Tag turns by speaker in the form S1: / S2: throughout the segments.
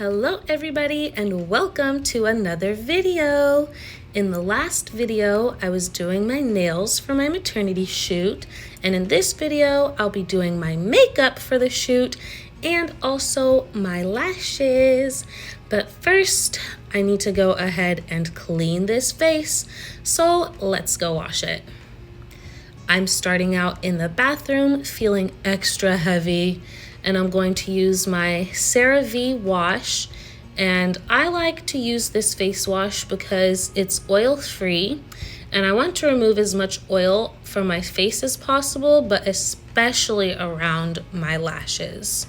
S1: Hello everybody and welcome to another video. In the last video, I was doing my nails for my maternity shoot, and in this video, I'll be doing my makeup for the shoot and also my lashes. But first, I need to go ahead and clean this face, so let's go wash it. I'm starting out in the bathroom feeling extra heavy, and I'm going to use my CeraVe wash. And I like to use this face wash because it's oil-free, and I want to remove as much oil from my face as possible, but especially around my lashes.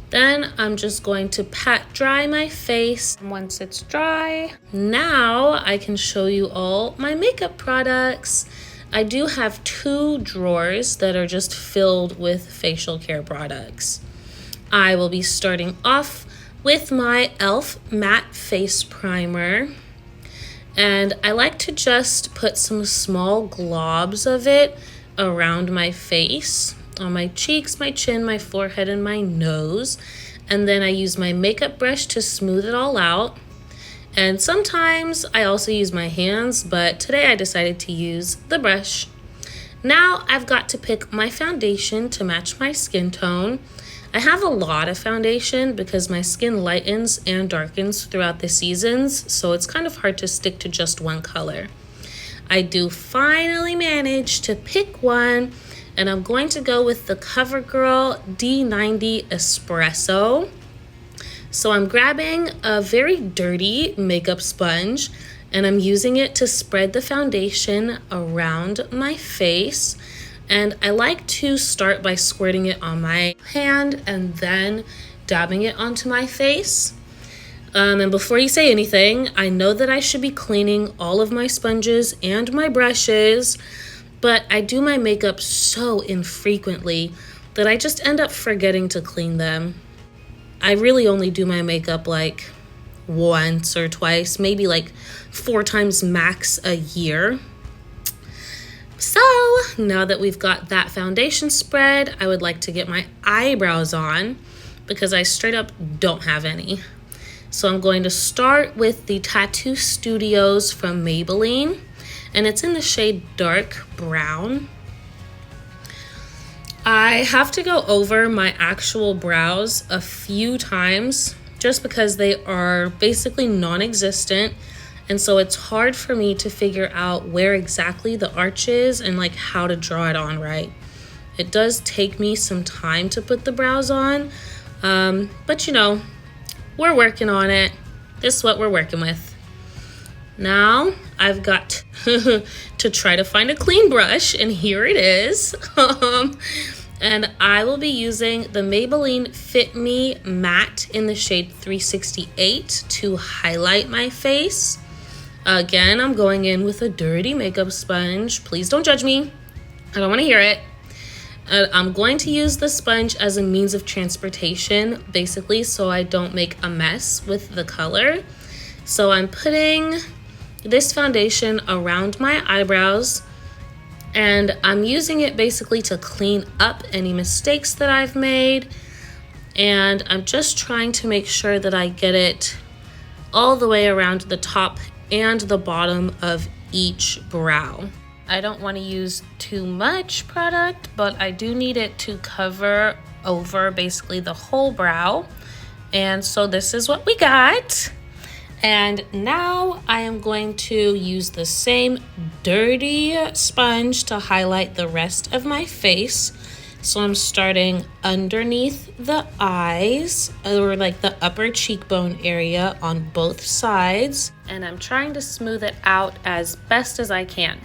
S1: Then I'm just going to pat dry my face. Once it's dry, now I can show you all my makeup products. I do have 2 drawers that are just filled with facial care products. I will be starting off with my e.l.f. matte face primer, and I like to just put some small globs of it around my face, on my cheeks, my chin, my forehead, and my nose, and then I use my makeup brush to smooth it all out. And sometimes I also use my hands, but today I decided to use the brush. Now I've got to pick my foundation to match my skin tone. I have a lot of foundation because my skin lightens and darkens throughout the seasons, so it's kind of hard to stick to just one color. I do finally manage to pick one, and I'm going to go with the CoverGirl D90 Espresso. So I'm grabbing a very dirty makeup sponge, and I'm using it to spread the foundation around my face. And I like to start by squirting it on my hand and then dabbing it onto my face. And before you say anything, I know that I should be cleaning all of my sponges and my brushes, but I do my makeup so infrequently that I just end up forgetting to clean them. I really only do my makeup like once or twice, maybe like 4 times max a year. So now that we've got that foundation spread, I would like to get my eyebrows on because I straight up don't have any. So I'm going to start with the Tattoo Studios from Maybelline, and it's in the shade dark brown. I have to go over my actual brows a few times just because they are basically non-existent, and so it's hard for me to figure out where exactly the arch is and like how to draw it on right. It does take me some time to put the brows on, but you know, we're working on it. This is what we're working with. Now I've got to try to find a clean brush, and here it is. And I will be using the Maybelline Fit Me Matte in the shade 368 to highlight my face. Again, I'm going in with a dirty makeup sponge. Please don't judge me. I don't want to hear it. I'm going to use the sponge as a means of transportation, basically, so I don't make a mess with the color. So I'm putting this foundation around my eyebrows, and I'm using it basically to clean up any mistakes that I've made. And I'm just trying to make sure that I get it all the way around the top and the bottom of each brow. I don't want to use too much product, but I do need it to cover over basically the whole brow. And so this is what we got. And now I am going to use the same dirty sponge to highlight the rest of my face. So I'm starting underneath the eyes, or like the upper cheekbone area on both sides. And I'm trying to smooth it out as best as I can.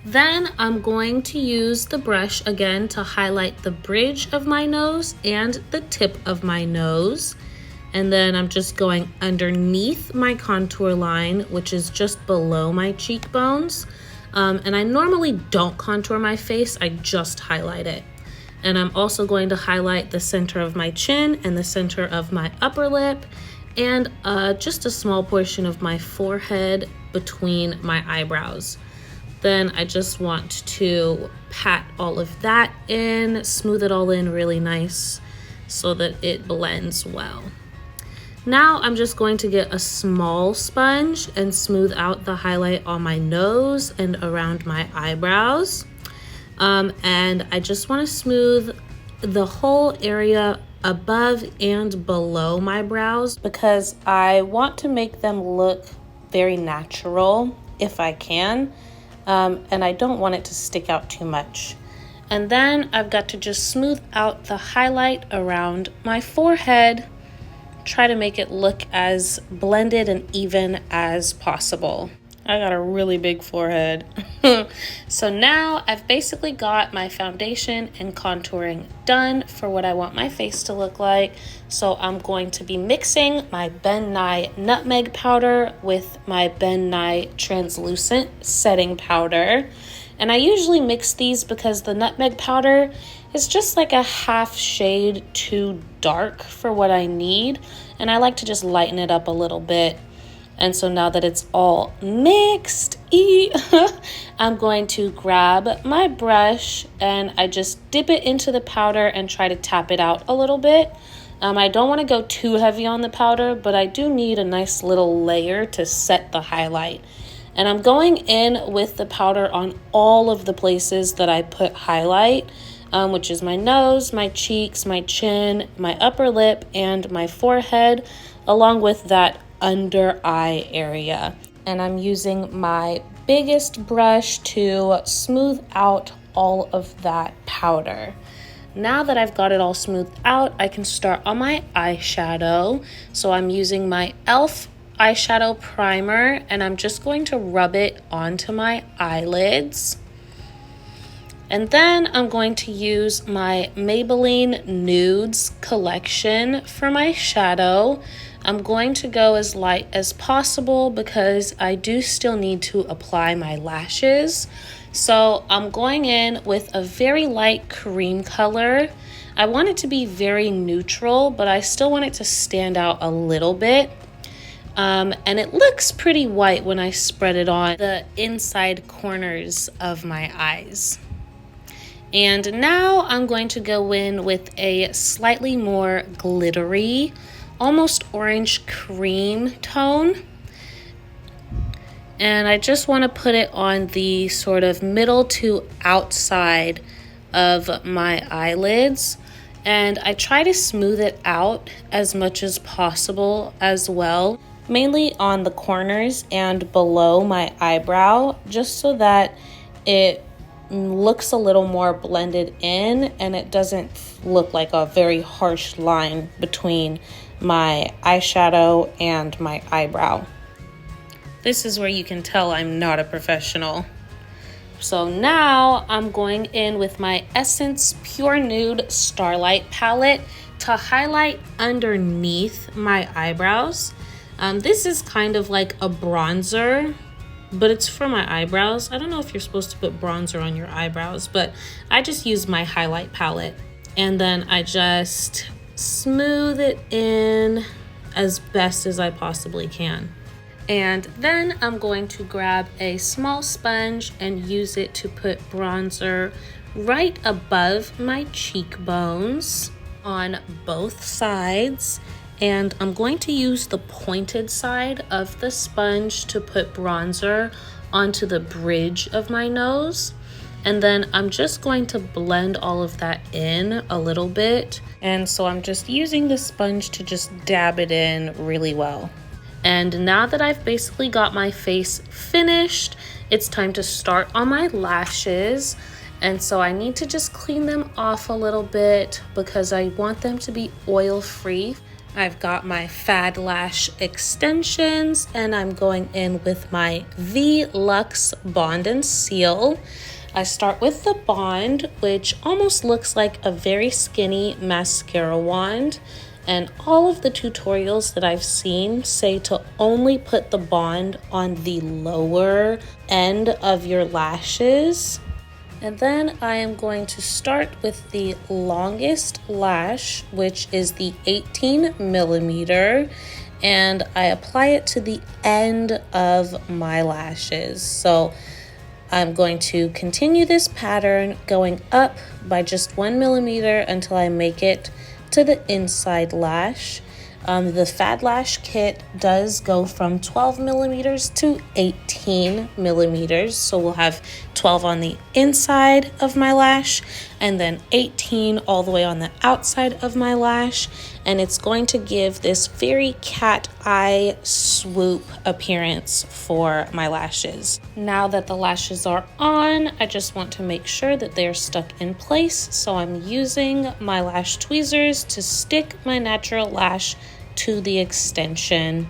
S1: Then I'm going to use the brush again to highlight the bridge of my nose and the tip of my nose. And then I'm just going underneath my contour line, which is just below my cheekbones. And I normally don't contour my face, I just highlight it. And I'm also going to highlight the center of my chin and the center of my upper lip, and just a small portion of my forehead between my eyebrows. Then I just want to pat all of that in, smooth it all in really nice so that it blends well. Now I'm just going to get a small sponge and smooth out the highlight on my nose and around my eyebrows. And I just want to smooth the whole area above and below my brows because I want to make them look very natural if I can. And I don't want it to stick out too much. And then I've got to just smooth out the highlight around my forehead. Try to make it look as blended and even as possible. I got a really big forehead. So now I've basically got my foundation and contouring done for what I want my face to look like. So I'm going to be mixing my Ben Nye Nutmeg Powder with my Ben Nye Translucent Setting Powder. And I usually mix these because the nutmeg powder is just like a half shade too dark for what I need. And I like to just lighten it up a little bit. And so now that it's all mixed, I'm going to grab my brush and I just dip it into the powder and try to tap it out a little bit. I don't want to go too heavy on the powder, but I do need a nice little layer to set the highlight. And I'm going in with the powder on all of the places that I put highlight, which is my nose, my cheeks, my chin, my upper lip, and my forehead, along with that under eye area. And I'm using my biggest brush to smooth out all of that powder. Now that I've got it all smoothed out, I can start on my eyeshadow. So I'm using my e.l.f. eyeshadow primer and I'm just going to rub it onto my eyelids. And then I'm going to use my Maybelline Nudes collection for my shadow. I'm going to go as light as possible because I do still need to apply my lashes. So I'm going in with a very light cream color. I want it to be very neutral, but I still want it to stand out a little bit. And it looks pretty white when I spread it on the inside corners of my eyes. And now I'm going to go in with a slightly more glittery, almost orange cream tone. And I just want to put it on the sort of middle to outside of my eyelids. And I try to smooth it out as much as possible as well, mainly on the corners and below my eyebrow, just so that it looks a little more blended in and it doesn't look like a very harsh line between my eyeshadow and my eyebrow. This is where you can tell I'm not a professional. So now I'm going in with my Essence Pure Nude Starlight palette to highlight underneath my eyebrows. This is kind of like a bronzer, but it's for my eyebrows. I don't know if you're supposed to put bronzer on your eyebrows, but I just use my highlight palette. And then I just smooth it in as best as I possibly can. And then I'm going to grab a small sponge and use it to put bronzer right above my cheekbones on both sides. And I'm going to use the pointed side of the sponge to put bronzer onto the bridge of my nose. And then I'm just going to blend all of that in a little bit. And so I'm just using the sponge to just dab it in really well. And now that I've basically got my face finished, it's time to start on my lashes. And so I need to just clean them off a little bit because I want them to be oil-free. I've got my Fad Lash extensions and I'm going in with my V-Lux Bond and Seal. I start with the Bond, which almost looks like a very skinny mascara wand. And all of the tutorials that I've seen say to only put the Bond on the lower end of your lashes. And then I am going to start with the longest lash, which is the 18 millimeter, and I apply it to the end of my lashes. So I'm going to continue this pattern going up by just 1 millimeter until I make it to the inside lash. The Fad Lash kit does go from 12 millimeters to 18 millimeters. So we'll have 12 on the inside of my lash and then 18 all the way on the outside of my lash. And it's going to give this very cat eye swoop appearance for my lashes. Now that the lashes are on, I just want to make sure that they're stuck in place. So I'm using my lash tweezers to stick my natural lash to the extension.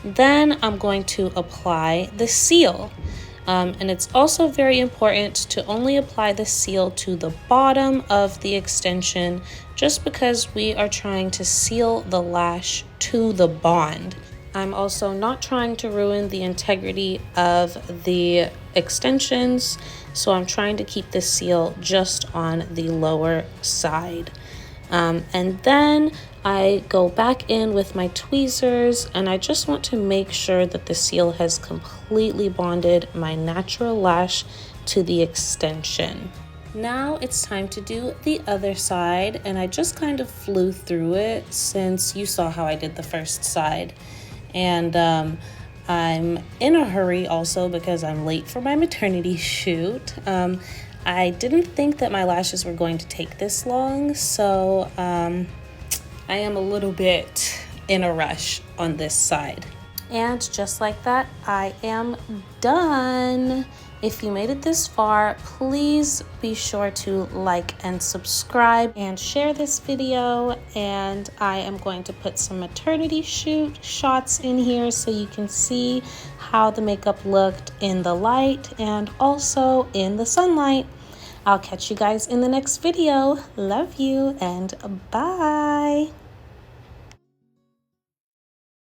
S1: Then I'm going to apply the seal. And it's also very important to only apply the seal to the bottom of the extension, just because we are trying to seal the lash to the bond. I'm also not trying to ruin the integrity of the extensions, so I'm trying to keep the seal just on the lower side. And then I go back in with my tweezers and I just want to make sure that the seal has completely bonded my natural lash to the extension. Now it's time to do the other side, and I just kind of flew through it since you saw how I did the first side. And I'm in a hurry also because I'm late for my maternity shoot. I didn't think that my lashes were going to take this long, so I am a little bit in a rush on this side. And just like that, I am done. If you made it this far, please be sure to like and subscribe and share this video. And I am going to put some maternity shoot shots in here so you can see how the makeup looked in the light and also in the sunlight. I'll catch you guys in the next video. Love you and bye.